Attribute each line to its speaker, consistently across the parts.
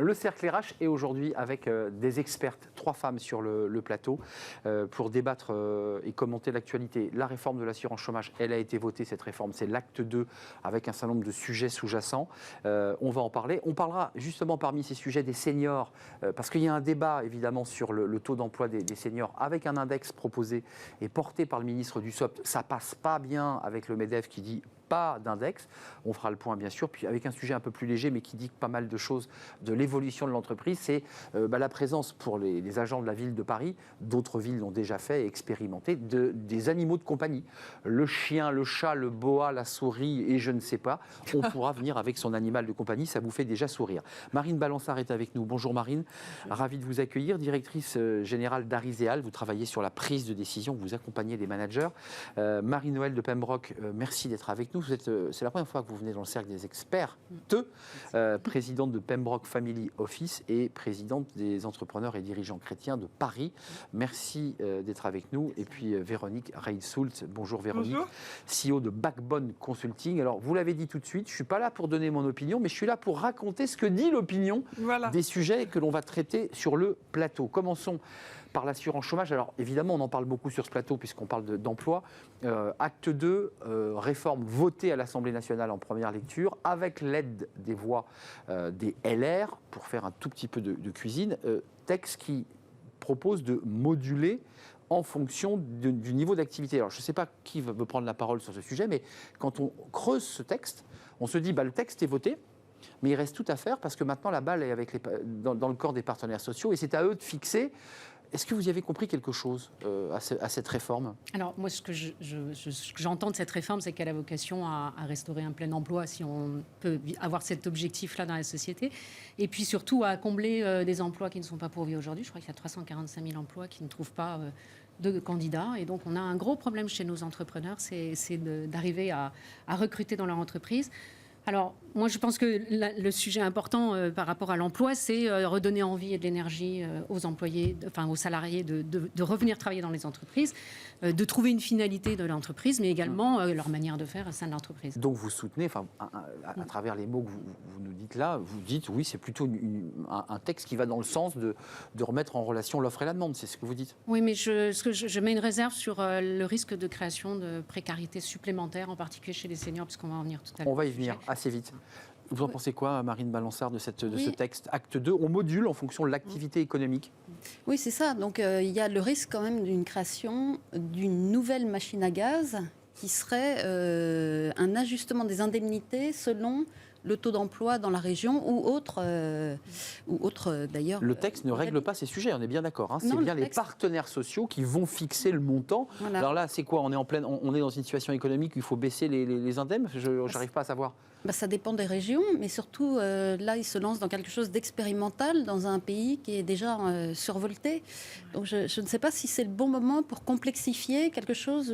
Speaker 1: Le Cercle RH est aujourd'hui avec des expertes, 3 femmes sur le plateau, pour débattre et commenter l'actualité. La réforme de l'assurance chômage, elle a été votée, cette réforme, c'est l'acte 2, avec un certain nombre de sujets sous-jacents. On va en parler. On parlera justement parmi ces sujets des seniors, parce qu'il y a un débat évidemment sur le taux d'emploi des seniors, avec un index proposé et porté par le ministre Dussopt. Ça passe pas bien avec le MEDEF qui dit pas d'index. On fera le point bien sûr, puis avec un sujet un peu plus léger mais qui dit pas mal de choses de l'évolution de l'entreprise, c'est la présence pour les agents de la ville de Paris, d'autres villes l'ont déjà fait et expérimenté, des animaux de compagnie. Le chien, le chat, le boa, la souris et je ne sais pas, on pourra venir avec son animal de compagnie, ça vous fait déjà sourire. Marine Balançard est avec nous. Bonjour Marine, ravie de vous accueillir, directrice générale d'Ariséal, vous travaillez sur la prise de décision, vous accompagnez les managers. Marie-Noëlle de Pembroke, merci d'être avec nous. C'est la première fois que vous venez dans le cercle des experts, présidente de Pembroke Family Office et présidente des entrepreneurs et dirigeants chrétiens de Paris. Merci d'être avec nous. Et puis Véronique Reilsoult, bonjour Véronique, bonjour. CEO de Backbone Consulting. Alors vous l'avez dit tout de suite, je ne suis pas là pour donner mon opinion, mais je suis là pour raconter ce que dit l'opinion des sujets que l'on va traiter sur le plateau. Commençons par l'assurance chômage. Alors évidemment, on en parle beaucoup sur ce plateau puisqu'on parle d'emploi. Acte 2, réforme votée à l'Assemblée nationale en première lecture, avec l'aide des voix des LR, pour faire un tout petit peu de cuisine. Texte qui propose de moduler en fonction du niveau d'activité. Alors je ne sais pas qui veut prendre la parole sur ce sujet, mais quand on creuse ce texte, on se dit le texte est voté, mais il reste tout à faire parce que maintenant la balle est dans le corps des partenaires sociaux et c'est à eux de fixer. Est-ce que vous y avez compris quelque chose à cette réforme ?
Speaker 2: Alors, moi, ce que j'entends de cette réforme, c'est qu'elle a vocation à restaurer un plein emploi, si on peut avoir cet objectif-là dans la société. Et puis, surtout, à combler des emplois qui ne sont pas pourvus aujourd'hui. Je crois qu'il y a 345 000 emplois qui ne trouvent pas de candidats. Et donc, on a un gros problème chez nos entrepreneurs, c'est d'arriver à recruter dans leur entreprise. Alors, moi, je pense que le sujet important par rapport à l'emploi, c'est redonner envie et de l'énergie aux employés, aux salariés de revenir travailler dans les entreprises, de trouver une finalité de l'entreprise, mais également leur manière de faire au sein de l'entreprise.
Speaker 1: Donc, vous soutenez, à travers les mots que vous nous dites là, vous dites, oui, c'est plutôt un texte qui va dans le sens de remettre en relation l'offre et la demande, c'est ce que vous dites ?
Speaker 2: Oui, mais je mets une réserve sur le risque de création de précarité supplémentaire, en particulier chez les seniors, puisqu'on va en venir tout à l'heure.
Speaker 1: On va y venir assez vite. Vous en pensez quoi, Marine Balançard, de ce texte Acte 2, on module en fonction de l'activité économique ?
Speaker 3: Oui, c'est ça. Donc, il y a le risque quand même d'une création d'une nouvelle machine à gaz qui serait un ajustement des indemnités selon le taux d'emploi dans la région ou autre d'ailleurs.
Speaker 1: Le texte ne règle pas ces sujets, on est bien d'accord. C'est bien les partenaires sociaux qui vont fixer le montant. Voilà. Alors là, c'est quoi ? On est dans une situation économique où il faut baisser les indemnes ? Je n'arrive pas à savoir.
Speaker 3: Ça dépend des régions, mais surtout, là, ils se lancent dans quelque chose d'expérimental dans un pays qui est déjà survolté. Donc, je ne sais pas si c'est le bon moment pour complexifier quelque chose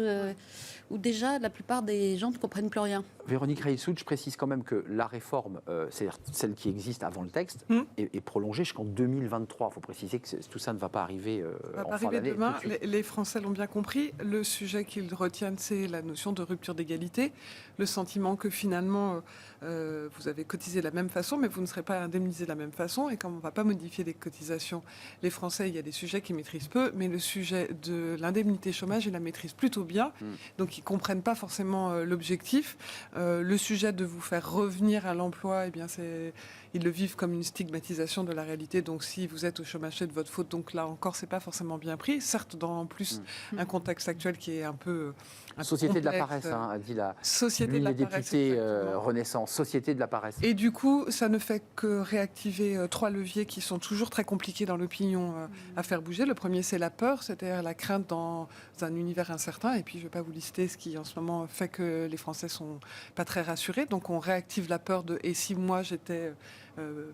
Speaker 3: où déjà la plupart des gens ne comprennent plus rien.
Speaker 1: Véronique Reilsoult, je précise quand même que la réforme, c'est-à-dire celle qui existe avant le texte, est prolongée jusqu'en 2023. Il faut préciser que tout ça ne va pas arriver en fin d'année.
Speaker 4: Demain. Les Français l'ont bien compris. Le sujet qu'ils retiennent, c'est la notion de rupture d'égalité. Le sentiment que finalement, vous avez cotisé de la même façon, mais vous ne serez pas indemnisé de la même façon. Et comme on ne va pas modifier les cotisations, les Français, il y a des sujets qu'ils maîtrisent peu, mais le sujet de l'indemnité chômage, ils la maîtrisent plutôt bien. Donc, ils ne comprennent pas forcément l'objectif. Le sujet de vous faire revenir à l'emploi, ils le vivent comme une stigmatisation de la réalité. Donc, si vous êtes au chômage, c'est de votre faute. Donc là encore, c'est pas forcément bien pris. Certes, en plus un contexte actuel qui est un peu
Speaker 1: société
Speaker 4: complexe,
Speaker 1: de la paresse, a dit
Speaker 4: société de la paresse,
Speaker 1: députée Renaissance. Société de la paresse.
Speaker 4: Et du coup, ça ne fait que réactiver 3 leviers qui sont toujours très compliqués dans l'opinion à faire bouger. Le premier, c'est la peur, c'est-à-dire la crainte dans un univers incertain. Et puis, je ne vais pas vous lister ce qui, en ce moment, fait que les Français sont pas très rassurés. Donc, on réactive la peur de « et si moi, j'étais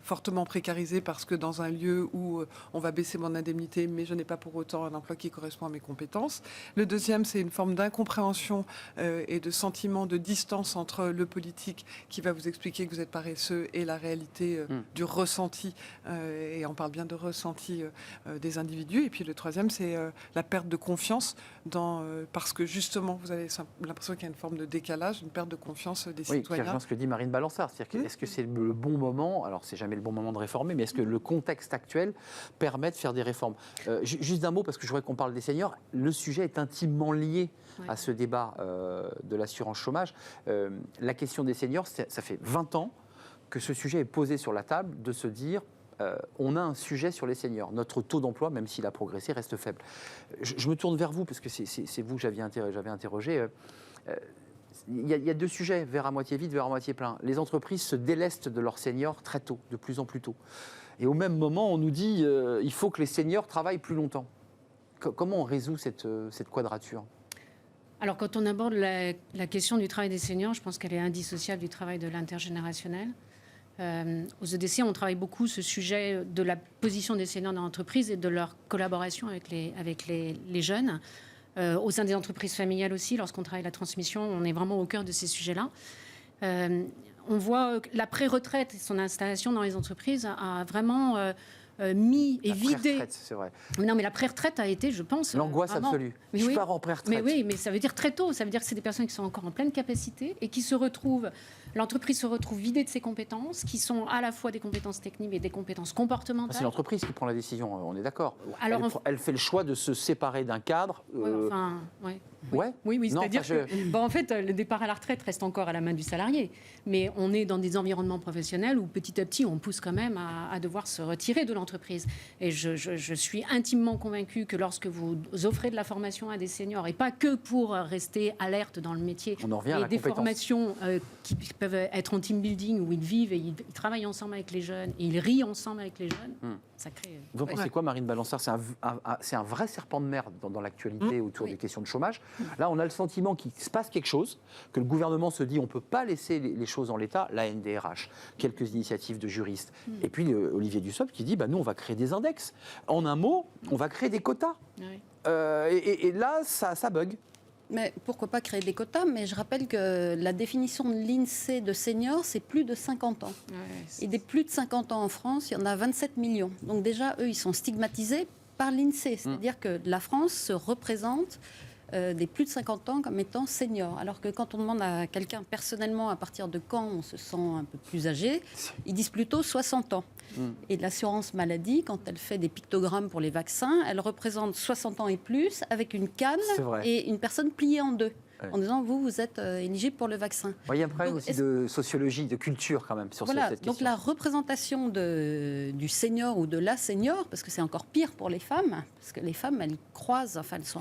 Speaker 4: fortement précarisé parce que dans un lieu où on va baisser mon indemnité, mais je n'ai pas pour autant un emploi qui correspond à mes compétences ». Le deuxième, c'est une forme d'incompréhension et de sentiment de distance entre le politique qui va vous expliquer que vous êtes paresseux et la réalité du ressenti, et on parle bien de ressenti des individus. Et puis le troisième, c'est la perte de confiance parce que justement, vous avez l'impression qu'il y a une forme de décalage, une perte de confiance des citoyens.
Speaker 1: Oui, c'est ce que dit Marine Balançard. C'est-à-dire est-ce que c'est le bon moment ? alors c'est jamais le bon moment de réformer, mais est-ce que le contexte actuel permet de faire des réformes? Juste d'un mot, parce que je voudrais qu'on parle des seniors, le sujet est intimement lié à ce débat de l'assurance chômage. La question des seniors, ça fait 20 ans que ce sujet est posé sur la table, de se dire on a un sujet sur les seniors. Notre taux d'emploi, même s'il a progressé, reste faible. Je me tourne vers vous, parce que c'est vous que j'avais interrogé. Il y a deux sujets, verre à moitié vide, verre à moitié plein. Les entreprises se délestent de leurs seniors très tôt, de plus en plus tôt. Et au même moment, on nous dit il faut que les seniors travaillent plus longtemps. Comment on résout cette quadrature?
Speaker 2: Alors, quand on aborde la question du travail des seniors, je pense qu'elle est indissociable du travail de l'intergénérationnel. Aux EDC, on travaille beaucoup ce sujet de la position des seniors dans l'entreprise et de leur collaboration avec les jeunes. Au sein des entreprises familiales aussi, lorsqu'on travaille la transmission, on est vraiment au cœur de ces sujets-là. On voit la pré-retraite et son installation dans les entreprises a vraiment mis et vidé.
Speaker 1: C'est vrai.
Speaker 2: Non, mais la pré-retraite a été, je pense,
Speaker 1: l'angoisse
Speaker 2: vraiment...
Speaker 1: absolue.
Speaker 2: Mais
Speaker 1: je
Speaker 2: oui.
Speaker 1: pars en pré-retraite.
Speaker 2: Mais oui, mais ça veut dire très tôt. Ça veut dire que c'est des personnes qui sont encore en pleine capacité et qui se retrouvent... L'entreprise se retrouve vidée de ses compétences, qui sont à la fois des compétences techniques et des compétences comportementales.
Speaker 1: C'est l'entreprise qui prend la décision, on est d'accord.
Speaker 2: Alors,
Speaker 1: Elle fait le choix de se séparer d'un cadre.
Speaker 2: Oui,
Speaker 1: Non,
Speaker 2: c'est-à-dire que, en fait, le départ à la retraite reste encore à la main du salarié. Mais on est dans des environnements professionnels où petit à petit, on pousse quand même à devoir se retirer de l'entreprise. Et je suis intimement convaincue que lorsque vous offrez de la formation à des seniors, et pas que pour rester alerte dans le métier,
Speaker 1: on en revient à la
Speaker 2: des
Speaker 1: compétence.
Speaker 2: Formations qui peuvent être en team building, où ils vivent et ils travaillent ensemble avec les jeunes, et ils rient ensemble avec les jeunes, ça crée...
Speaker 1: Vous en pensez quoi, Marine Balançard? C'est un vrai serpent de mer dans l'actualité autour des questions de chômage. Là, on a le sentiment qu'il se passe quelque chose, que le gouvernement se dit on ne peut pas laisser les choses en l'état. La NDRH, quelques initiatives de juristes. Et puis Olivier Dussopt qui dit nous, on va créer des index. En un mot, on va créer des quotas. Et là, ça bug.
Speaker 3: Mais pourquoi pas créer des quotas? Mais je rappelle que la définition de l'INSEE de seniors, c'est plus de 50 ans. Et des plus de 50 ans en France, il y en a 27 millions. Donc déjà, eux, ils sont stigmatisés par l'INSEE. C'est-à-dire que la France se représente des plus de 50 ans comme étant seniors. Alors que quand on demande à quelqu'un personnellement à partir de quand on se sent un peu plus âgé, ils disent plutôt 60 ans. Et l'assurance maladie, quand elle fait des pictogrammes pour les vaccins, elle représente 60 ans et plus avec une canne et une personne pliée en deux. En disant, vous êtes éligible pour le vaccin.
Speaker 1: Il y a un problème aussi de sociologie, de culture quand même sur cette question.
Speaker 3: Donc la représentation du senior ou de la senior, parce que c'est encore pire pour les femmes, parce que les femmes, elles croisent, enfin elles sont...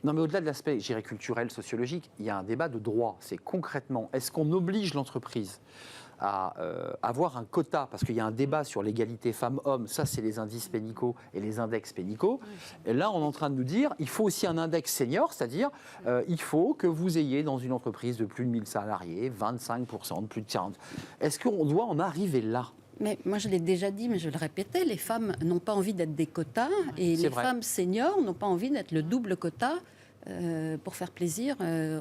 Speaker 1: Non, mais au-delà de l'aspect, je dirais, culturel, sociologique, il y a un débat de droit. C'est concrètement, est-ce qu'on oblige l'entreprise à avoir un quota, parce qu'il y a un débat sur l'égalité femmes-hommes, ça c'est les indices pénicaux et les index pénicaux. Et là, on est en train de nous dire, il faut aussi un index senior, c'est-à-dire il faut que vous ayez dans une entreprise de plus de 1000 salariés, 25% de plus de 40. Est-ce qu'on doit en arriver là ?
Speaker 3: Mais moi, je l'ai déjà dit, mais je le répétais, les femmes n'ont pas envie d'être des quotas et les femmes seniors n'ont pas envie d'être le double quota pour faire plaisir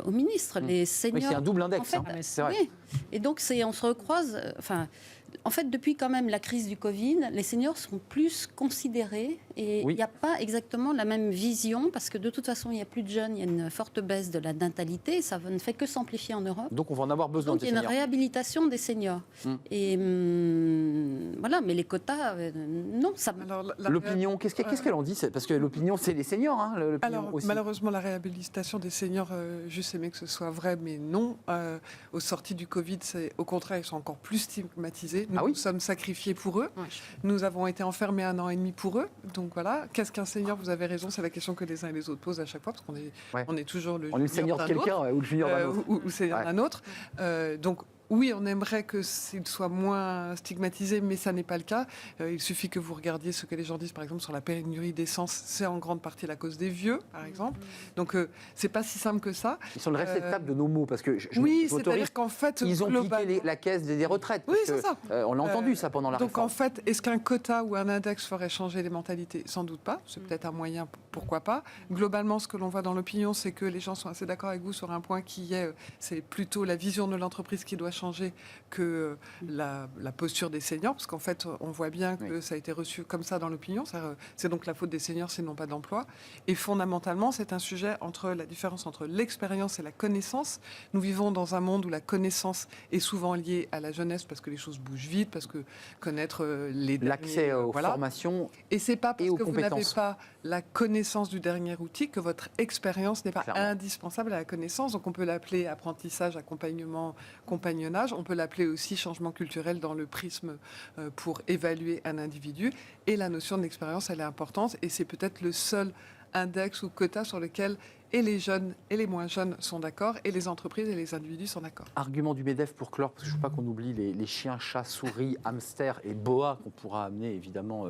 Speaker 3: au ministre. Les seniors...
Speaker 1: Oui, c'est un double index.
Speaker 3: En fait,
Speaker 1: c'est vrai.
Speaker 3: Oui. Et donc, on se recroise... En fait, depuis quand même la crise du Covid, les seniors sont plus considérés et il n'y a pas exactement la même vision parce que de toute façon, il n'y a plus de jeunes, il y a une forte baisse de la natalité, ça ne fait que s'amplifier en Europe.
Speaker 1: Donc on va en avoir besoin.
Speaker 3: Donc il y a une réhabilitation des seniors. Et voilà, mais les quotas, non.
Speaker 1: L'opinion, qu'est-ce qu'elle en dit? Parce que l'opinion, c'est les seniors.
Speaker 4: Alors
Speaker 1: aussi.
Speaker 4: malheureusement, la réhabilitation des seniors, juste aimé que ce soit vrai, mais non. Aux sorties du Covid, au contraire, ils sont encore plus stigmatisés. Nous sommes sacrifiés pour eux. Nous avons été enfermés 1 an et demi pour eux. Donc voilà, qu'est-ce qu'un senior? Vous avez raison, c'est la question que les uns et les autres posent à chaque fois, parce qu'on est toujours le
Speaker 1: senior de quelqu'un ou le junior d'un autre.
Speaker 4: Ou le senior d'un autre. Donc oui, on aimerait que s'il soit moins stigmatisé, mais ça n'est pas le cas. Il suffit que vous regardiez ce que les gens disent, par exemple, sur la pénurie d'essence. C'est en grande partie la cause des vieux, par exemple. Donc, c'est pas si simple que ça.
Speaker 1: Ils sont le réceptacle de nos mots, parce que
Speaker 4: oui, c'est-à-dire qu'en fait,
Speaker 1: ils ont piqué la caisse des retraites.
Speaker 4: Oui, c'est ça.
Speaker 1: On l'a entendu ça pendant la réforme.
Speaker 4: Donc, en fait, est-ce qu'un quota ou un index ferait changer les mentalités? Sans doute pas. C'est peut-être un moyen, pourquoi pas. Globalement, ce que l'on voit dans l'opinion, c'est que les gens sont assez d'accord avec vous sur un point qui est, c'est plutôt la vision de l'entreprise qui doit changé que la posture des seniors, parce qu'en fait, on voit bien que ça a été reçu comme ça dans l'opinion. C'est donc la faute des seniors, c'est non pas d'emploi. Et fondamentalement, c'est un sujet entre la différence entre l'expérience et la connaissance. Nous vivons dans un monde où la connaissance est souvent liée à la jeunesse parce que les choses bougent vite, parce que connaître
Speaker 1: l'accès aux formations
Speaker 4: et c'est pas parce
Speaker 1: aux
Speaker 4: que vous n'avez
Speaker 1: compétences.
Speaker 4: pas la connaissance du dernier outil que votre expérience n'est pas
Speaker 1: Clairement.
Speaker 4: indispensable à la connaissance. Donc on peut l'appeler apprentissage, accompagnement, compagnonnage. On peut l'appeler aussi changement culturel dans le prisme pour évaluer un individu. Et la notion de l'expérience, elle est importante. Et c'est peut-être le seul index ou quota sur lequel et les jeunes et les moins jeunes sont d'accord, et les entreprises et les individus sont d'accord.
Speaker 1: Argument du MEDEF pour clore, parce que je ne veux pas qu'on oublie les chiens, chats, souris, hamsters et boas qu'on pourra amener évidemment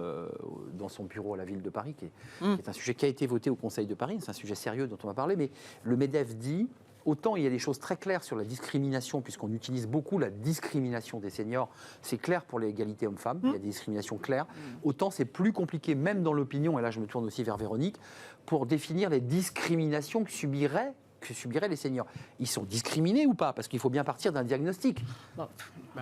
Speaker 1: dans son bureau à la ville de Paris, qui est un sujet qui a été voté au Conseil de Paris, c'est un sujet sérieux dont on va parler, mais le MEDEF dit... Autant il y a des choses très claires sur la discrimination, puisqu'on utilise beaucoup la discrimination des seniors. C'est clair pour l'égalité hommes-femmes, il y a des discriminations claires. Autant c'est plus compliqué, même dans l'opinion, et là je me tourne aussi vers Véronique, pour définir les discriminations que subiraient les seniors. Ils sont discriminés ou pas? Parce qu'il faut bien partir d'un diagnostic.
Speaker 2: Bon,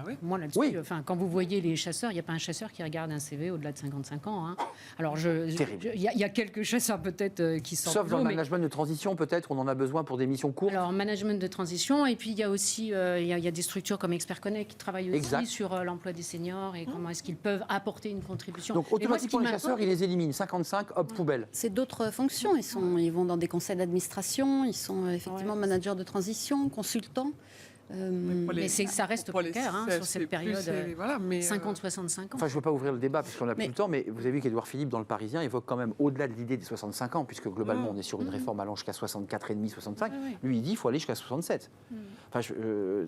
Speaker 4: Oui.
Speaker 2: moi là-dessus,
Speaker 1: Oui.
Speaker 2: quand vous voyez les chasseurs, il n'y a pas un chasseur qui regarde un CV au-delà de 55 ans. Hein. Alors,
Speaker 1: Terrible.
Speaker 2: il y a quelques chasseurs peut-être qui sortent.
Speaker 1: Sauf dans le
Speaker 2: mais-
Speaker 1: management de transition, peut-être, on en a besoin pour des missions courtes.
Speaker 2: Alors, management de transition, et puis il y a aussi il y a des structures comme Expert Connect qui travaillent aussi
Speaker 1: Exact.
Speaker 2: sur l'emploi des seniors et comment est-ce qu'ils peuvent apporter une contribution.
Speaker 1: Donc
Speaker 2: Et moi, ce qui
Speaker 1: automatiquement, les
Speaker 2: m'importe-
Speaker 1: chasseurs, ils les éliminent. 55, hop, poubelle.
Speaker 3: C'est d'autres fonctions. Ils vont dans des conseils d'administration, ils sont effectivement managers de transition, consultants.
Speaker 2: Mais ça reste précaire hein, sur cette période 50-65 ans.
Speaker 1: Enfin, je ne veux pas ouvrir le débat puisqu'on n'a plus
Speaker 3: Mais-
Speaker 1: le temps, mais vous avez vu qu'Édouard Philippe, dans le Parisien, évoque quand même, au-delà de l'idée des 65 ans, puisque globalement, on est sur une réforme allant jusqu'à 64,5, 65, lui, il dit qu'il faut aller jusqu'à 67. Enfin,
Speaker 2: de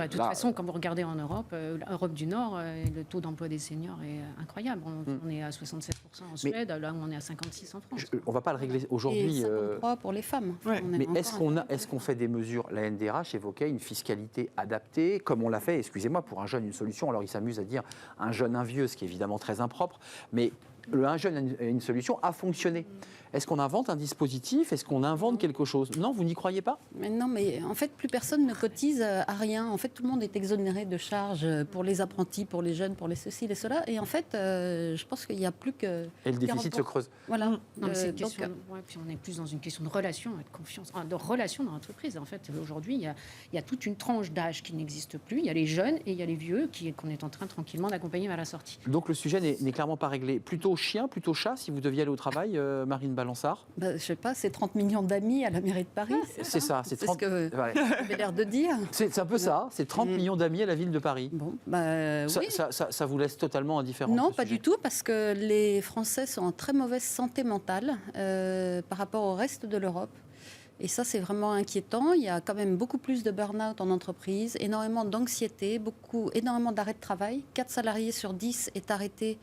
Speaker 2: toute
Speaker 1: là,
Speaker 2: façon, quand vous regardez en Europe, l'Europe du Nord, le taux d'emploi des seniors est incroyable. On est à 67% en Suède, là où on est à 56% en France.
Speaker 1: on ne va pas le régler
Speaker 3: Et
Speaker 1: aujourd'hui.
Speaker 3: 53 pour les femmes.
Speaker 4: Ouais.
Speaker 3: On est
Speaker 1: Mais
Speaker 3: encore
Speaker 1: est-ce qu'on fait des mesures? La NDRH évoquait une fiscalité adaptée, comme on l'a fait, excusez-moi, pour un jeune, une solution. Alors il s'amuse à dire un jeune, un vieux, ce qui est évidemment très impropre, mais un jeune, une solution a fonctionné. Est-ce qu'on invente un dispositif? Est-ce qu'on invente quelque chose? Non, vous n'y croyez pas?
Speaker 3: Mais non, mais en fait, plus personne ne cotise à rien. En fait, tout le monde est exonéré de charges pour les apprentis, pour les jeunes, pour les ceci, les cela. Et en fait, je pense qu'il n'y a plus que...
Speaker 1: Et le déficit se creuse.
Speaker 3: Voilà.
Speaker 2: Non, mais c'est une
Speaker 3: Donc,
Speaker 2: question, puis on est plus dans une question de relation et de confiance, de relation dans l'entreprise. En fait, aujourd'hui, il y a toute une tranche d'âge qui n'existe plus. Il y a les jeunes et il y a les vieux qu'on est en train tranquillement d'accompagner vers la sortie.
Speaker 1: Donc le sujet n'est clairement pas réglé. Plutôt chien, plutôt chat, si vous deviez aller au travail, Marine Balançard?
Speaker 3: je sais pas, c'est 30 millions d'amis à la mairie de Paris.
Speaker 1: C'est ça, c'est 30...
Speaker 3: ce que
Speaker 1: Ouais.
Speaker 3: vous avez l'air de dire.
Speaker 1: C'est un peu ça, c'est 30 millions d'amis à la ville de Paris.
Speaker 3: Bon,
Speaker 1: Ça,
Speaker 3: oui.
Speaker 1: ça vous laisse totalement indifférent?
Speaker 3: Non,
Speaker 1: ce
Speaker 3: pas
Speaker 1: sujet.
Speaker 3: du tout, parce que les Français sont en très mauvaise santé mentale par rapport au reste de l'Europe. Et ça, c'est vraiment inquiétant. Il y a quand même beaucoup plus de burn-out en entreprise, énormément d'anxiété, énormément d'arrêts de travail. 4 salariés sur 10 est arrêté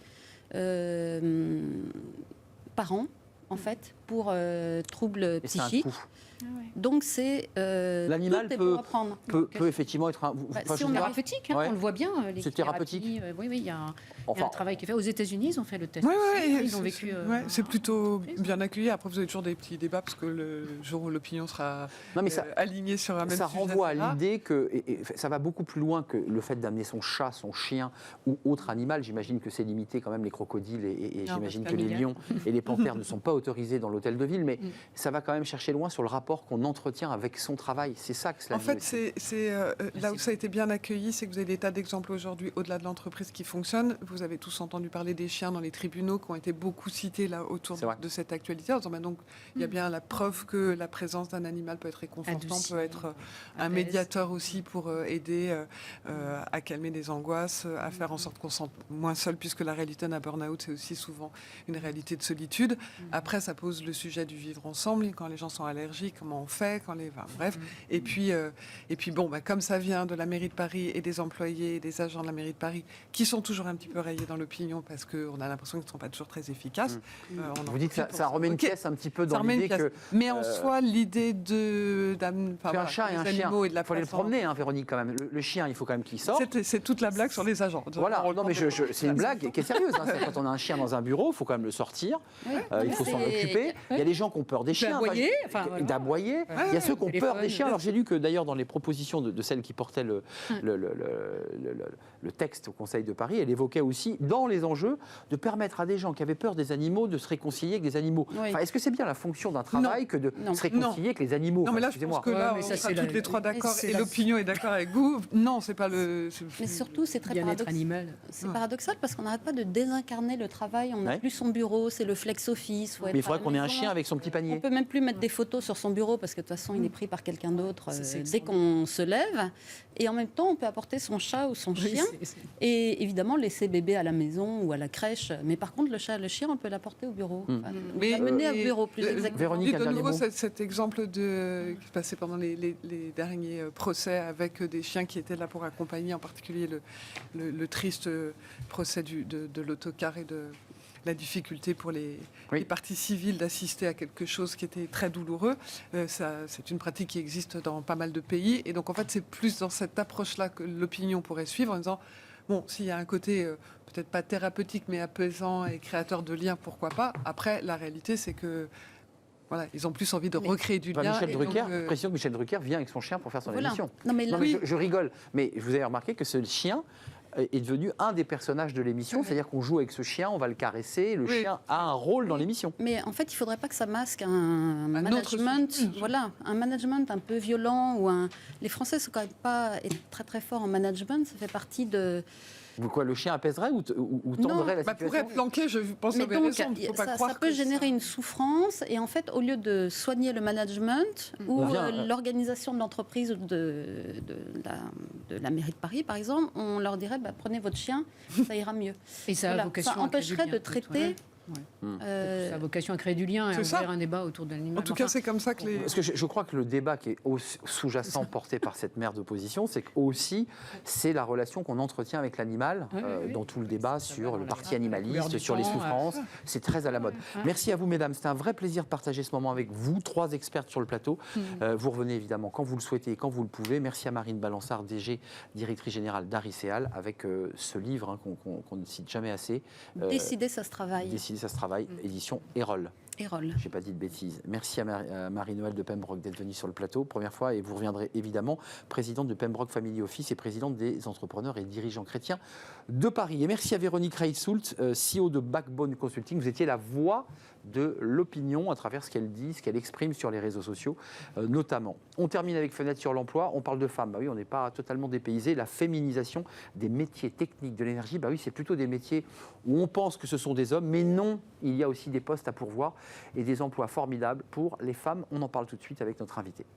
Speaker 3: par an, en fait, pour troubles
Speaker 1: Et c'est un
Speaker 3: psychiques.
Speaker 1: coût.
Speaker 3: Donc, c'est...
Speaker 1: L'animal
Speaker 3: tout est bon à prendre.
Speaker 1: peut effectivement être un...
Speaker 3: Bah,
Speaker 1: enfin,
Speaker 3: si
Speaker 1: je
Speaker 3: on
Speaker 1: veux dire,
Speaker 3: arrive-
Speaker 2: Thérapeutique, hein,
Speaker 1: Ouais.
Speaker 2: on le voit bien.
Speaker 1: C'est thérapeutique.
Speaker 2: Oui, il y a un
Speaker 1: enfin,
Speaker 2: travail qui est fait. Aux États-Unis, ils ont fait le test.
Speaker 4: Oui,
Speaker 2: aussi, ils ont vécu.
Speaker 4: c'est plutôt
Speaker 2: entreprise.
Speaker 4: bien accueilli. Après, vous avez toujours des petits débats parce que le jour où l'opinion sera
Speaker 1: non, mais ça,
Speaker 4: alignée sur un même
Speaker 1: ça
Speaker 4: sujet,
Speaker 1: renvoie à
Speaker 4: etc.
Speaker 1: l'idée que et ça va beaucoup plus loin que le fait d'amener son chat, son chien ou autre animal. J'imagine que c'est limité quand même les crocodiles et
Speaker 4: Non,
Speaker 1: j'imagine
Speaker 4: parce
Speaker 1: que les
Speaker 2: familial.
Speaker 1: lions et les panthères ne sont pas autorisés dans l'hôtel de ville, mais ça va quand même chercher loin sur le rapport qu'on entretient avec son travail. C'est ça que cela
Speaker 4: En
Speaker 1: dit
Speaker 4: fait,
Speaker 1: aussi.
Speaker 4: c'est là où ça a été bien accueilli, c'est que vous avez des tas d'exemples aujourd'hui au-delà de l'entreprise qui fonctionne. Vous avez tous entendu parler des chiens dans les tribunaux qui ont été beaucoup cités là autour
Speaker 1: C'est vrai.
Speaker 4: de cette actualité. En disant, bah, donc, il y a bien la preuve que la présence d'un animal peut être réconfortant,
Speaker 2: Adouci,
Speaker 4: peut être un
Speaker 2: apaise.
Speaker 4: médiateur aussi pour aider à calmer des angoisses, à faire en sorte qu'on se sente moins seul, puisque la réalité d'un burn-out, c'est aussi souvent une réalité de solitude. Après, ça pose le sujet du vivre ensemble, quand les gens sont allergiques, comment on fait, bref. Et puis bon, bah, comme ça vient de la mairie de Paris et des employés et des agents de la mairie de Paris, qui sont toujours un petit peu rayés dans l'opinion parce qu'on a l'impression qu'ils ne sont pas toujours très efficaces. On en
Speaker 1: Vous dites que
Speaker 4: profite
Speaker 1: ça
Speaker 4: pour
Speaker 1: remet une
Speaker 4: Ok,
Speaker 1: pièce un petit peu
Speaker 4: ça
Speaker 1: dans
Speaker 4: remet une
Speaker 1: l'idée
Speaker 4: pièce.
Speaker 1: que
Speaker 4: Mais en soi, l'idée
Speaker 1: un chat et un chien,
Speaker 4: et de la
Speaker 1: il faut aller le
Speaker 4: façon-
Speaker 1: promener, hein, Véronique, quand même. Le chien, il faut quand même qu'il sorte.
Speaker 4: C'est toute la blague sur les agents.
Speaker 1: Voilà,
Speaker 4: On
Speaker 1: non mais
Speaker 4: reprend
Speaker 1: c'est une blague qui est sérieuse. Hein. C'est quand on a un chien dans un bureau, il faut quand même le sortir, il faut s'en occuper. Il y a des gens qui ont peur des chiens.
Speaker 2: aboyer, enfin, voilà.
Speaker 1: aboyer, il y a ceux qui ont peur des chiens. Alors j'ai lu que d'ailleurs dans les propositions de celle qui portait le texte au Conseil de Paris, elle évoquait aussi dans les enjeux de permettre à des gens qui avaient peur des animaux de se réconcilier avec des animaux.
Speaker 3: Oui.
Speaker 1: Enfin, est-ce que c'est bien la fonction d'un travail que de se réconcilier avec les animaux?
Speaker 4: Non, mais là, je pense que là, on sera toutes les trois d'accord et l'opinion est d'accord avec vous. Non, c'est pas le...
Speaker 3: Mais surtout, c'est très
Speaker 2: Bien-être animal.
Speaker 3: C'est paradoxal parce qu'on n'arrête pas de désincarner le travail. On n'a plus son bureau, c'est le flex office.
Speaker 1: Mais il faudrait qu'on ait un chien avec son petit panier.
Speaker 3: On peut même plus mettre des photos sur son bureau parce que de toute façon, il est pris par quelqu'un d'autre dès qu'on se lève. Et en même temps, on peut apporter son chat ou son chien et évidemment laisser bébé à la maison ou à la crèche. Mais par contre, le chat et le chien, on peut l'apporter au bureau. Enfin, l'amener au bureau, plus exactement.
Speaker 1: Véronique,
Speaker 4: de nouveau, cet exemple qui se passait pendant les derniers procès avec des chiens qui étaient là pour accompagner, en particulier le triste procès de l'autocar et de la difficulté pour les parties civiles d'assister à quelque chose qui était très douloureux. C'est une pratique qui existe dans pas mal de pays. Et donc, en fait, c'est plus dans cette approche-là que l'opinion pourrait suivre en disant, bon, s'il y a un côté peut-être pas thérapeutique, mais apaisant et créateur de liens, pourquoi pas. Après, la réalité, c'est que voilà, ils ont plus envie de recréer du lien.
Speaker 1: Michel Drucker, précision que Michel Drucker vient avec son chien pour faire son émission.
Speaker 3: Non, mais
Speaker 1: je rigole, mais vous avez remarqué que ce chien est devenu un des personnages de l'émission, c'est-à-dire qu'on joue avec ce chien, on va le caresser, le chien a un rôle dans l'émission.
Speaker 3: Mais en fait, il ne faudrait pas que ça masque un management, un management un peu violent ou Les Français sont quand même pas très très forts en management, ça fait partie de.
Speaker 1: Quoi, le chien apaiserait ou tendrait la situation?
Speaker 4: Pourrait planquer, je pense.
Speaker 3: Mais donc, ça peut générer une souffrance. Et en fait, au lieu de soigner le management ou l'organisation de l'entreprise ou de la mairie de Paris, par exemple, on leur dirait prenez votre chien, ça ira mieux.
Speaker 2: Et ça a vocation
Speaker 3: ça empêcherait de traiter.
Speaker 2: Ça a vocation à créer du lien et à ouvrir un débat autour de l'animal.
Speaker 4: En tout cas, c'est comme ça que les...
Speaker 1: Parce que je crois que le débat qui est sous-jacent porté par cette mère d'opposition, c'est qu'aussi, c'est la relation qu'on entretient avec l'animal dans tout le débat sur le parti animaliste, sur les souffrances. C'est très à la mode. Merci à vous, mesdames. C'était un vrai plaisir de partager ce moment avec vous, 3 expertes sur le plateau. Vous revenez évidemment quand vous le souhaitez et quand vous le pouvez. Merci à Marine Balançard, DG, directrice générale d'Ariséal, avec ce livre qu'on ne cite jamais assez.
Speaker 3: Décider, ça se travaille.
Speaker 1: Ça se travaille, édition Erol.
Speaker 3: Erol.
Speaker 1: Je n'ai pas dit de bêtises. Merci à Marie-Noëlle de Pembroke d'être venue sur le plateau, première fois, et vous reviendrez évidemment, présidente de Pembroke Family Office et présidente des entrepreneurs et dirigeants chrétiens de Paris. Et merci à Véronique Reitsoult, CEO de Backbone Consulting. Vous étiez la voix de l'opinion à travers ce qu'elle dit, ce qu'elle exprime sur les réseaux sociaux, notamment. On termine avec Fenêtre sur l'emploi. On parle de femmes. Bah oui, on n'est pas totalement dépaysé. La féminisation des métiers techniques de l'énergie, bah oui, c'est plutôt des métiers où on pense que ce sont des hommes, mais non, il y a aussi des postes à pourvoir et des emplois formidables pour les femmes. On en parle tout de suite avec notre invité.